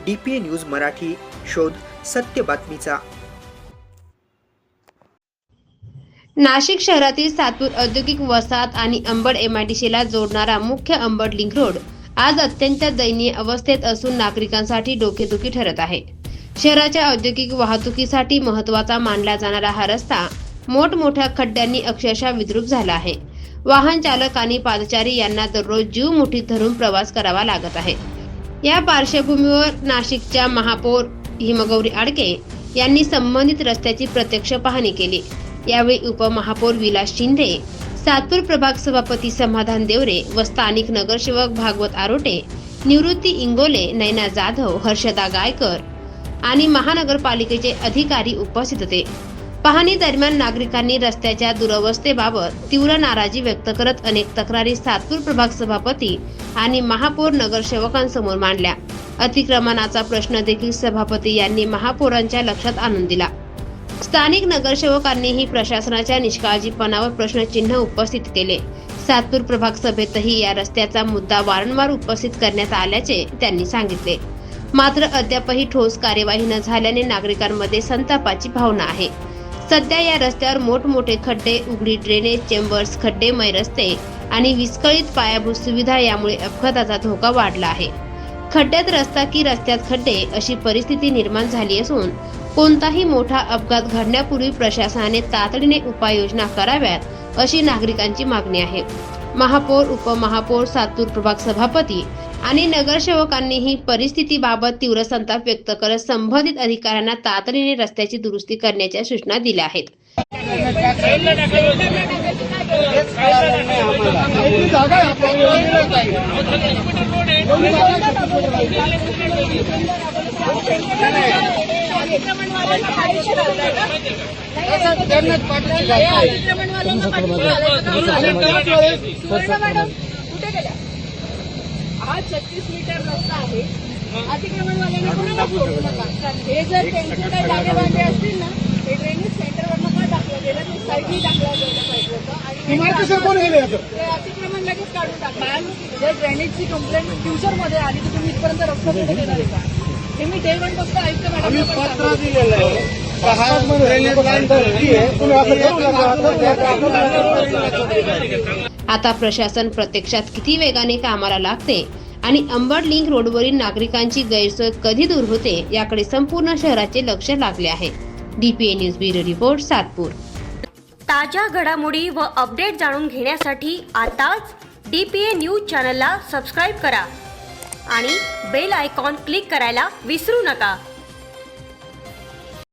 DPA news Marathi, शोध सत्य बातमीचा। नाशिक शहरातील सातपूर औद्योगिक वसाहत आणि अंबड MIDCला जोडणारा मुख्य अंबड लिंक रोड आज अत्यंत दयनीय अवस्थेत असून नागरिकांसाठी डोकेदुखी ठरत आहे। शहराच्या औद्योगिक वाहतुकीसाठी महत्त्वाचा मानला जाणारा हा रस्ता मोठमोठ्या खड्ड्यांनी अक्षरशः विद्रूप झाला आहे। वाहन चालक आणि पादचारी यांना दररोज जीव मुठीत धरून प्रवास करावा लागत आहे। या पार्श्वभूमीवर नाशिकच्या महापौर हिमगौरी आडके यांनी संबंधित रस्त्याची प्रत्यक्ष पाहणी केली। यावेळी उपमहापौर विलास शिंदे, सातपूर प्रभाग सभापती समाधान देवरे व स्थानिक नगरसेवक भागवत आरोटे, निवृत्ती इंगोले, नैना जाधव, हर्षदा गायकर आणि महानगरपालिकेचे अधिकारी उपस्थित होते। पाहणी दरम्यान नागरिकांनी रस्त्याच्या दुरवस्थेबाबत तीव्र नाराजी व्यक्त करत अनेक तक्रारी सातपूर प्रभाग सभापती आणि महापौर नगरसेवकांसमोर मांडल्या। अतिक्रमणाचा प्रश्न देखील सभापती यांनी महापौरांच्या लक्षात आणून दिला। स्थानिक नगरसेवकांनीही प्रशासनाच्या निष्काळजीपणावर प्रश्नचिन्ह उपस्थित केले। सातपूर प्रभाग सभेतही या रस्त्याचा मुद्दा वारंवार उपस्थित करण्यात आल्याचे त्यांनी सांगितले। मात्र अद्यापही ठोस कार्यवाही न झाल्याने नागरिकांमध्ये संतापाची भावना आहे। सध्या या रस्त्यावर मोठमोठे खड्डे, उघडी ड्रेनेज चेंबर्स, खड्डेमय रस्ते आणि विस्कळीत पायाभूत सुविधा यामुळे अपघाताचा धोका वाढला आहे। खड्ड्यात रस्ता की रस्त्यात खड्डे अशी परिस्थिती निर्माण झाली असून कोणताही मोठा अपघात घडण्यापूर्वी प्रशासनाने तातडीने उपाययोजना कराव्यात अशी नागरिकांची मागणी आहे। महापौर, उपमहापौर, सातपूर प्रभाग सभापती आणि नगरसेवकांनीही परिस्थितीबाबत तीव्र संताप व्यक्त करत संबंधित अधिकाऱ्यांना तातडीने रस्त्याची दुरुस्ती करण्याच्या सूचना दिल्या आहेत। हा 36 मीटर रस्ता आहे। अतिक्रमणवाल्यांना कोणाला सोडू नका। हे जर त्यांचे काही जागे बांधे असतील ना, हे ड्रेनेज सेंटरवरनं का टाकलं गेलं, ते साईडनी टाकलं गेलं पाहिजे होतं आणि ते अतिक्रमण लगेच काढून टाकलं। जर ड्रेनेजची कंप्लेंट फ्युचरमध्ये आली तर तुम्ही इथपर्यंत रस्ता कुठे देणार आहे का? हे मी डे वन फक्त आयुक्त मॅडम दिलेलं आहे। आता प्रशासन प्रत्यक्षात किती वेगाने कामाला लागते आणि अंबड लिंक रोडवरील नागरिकांची गैरसोय कधी दूर होते याकडे संपूर्ण शहराचे लक्ष लागले आहे। DPA news bureau report, Satpur. ताज्या घडामोडी व अपडेट जाणून घेण्यासाठी आताच DPA न्यूज चॅनलला सबस्क्राईब करा आणि बेल आयकॉन क्लिक करायला विसरू नका।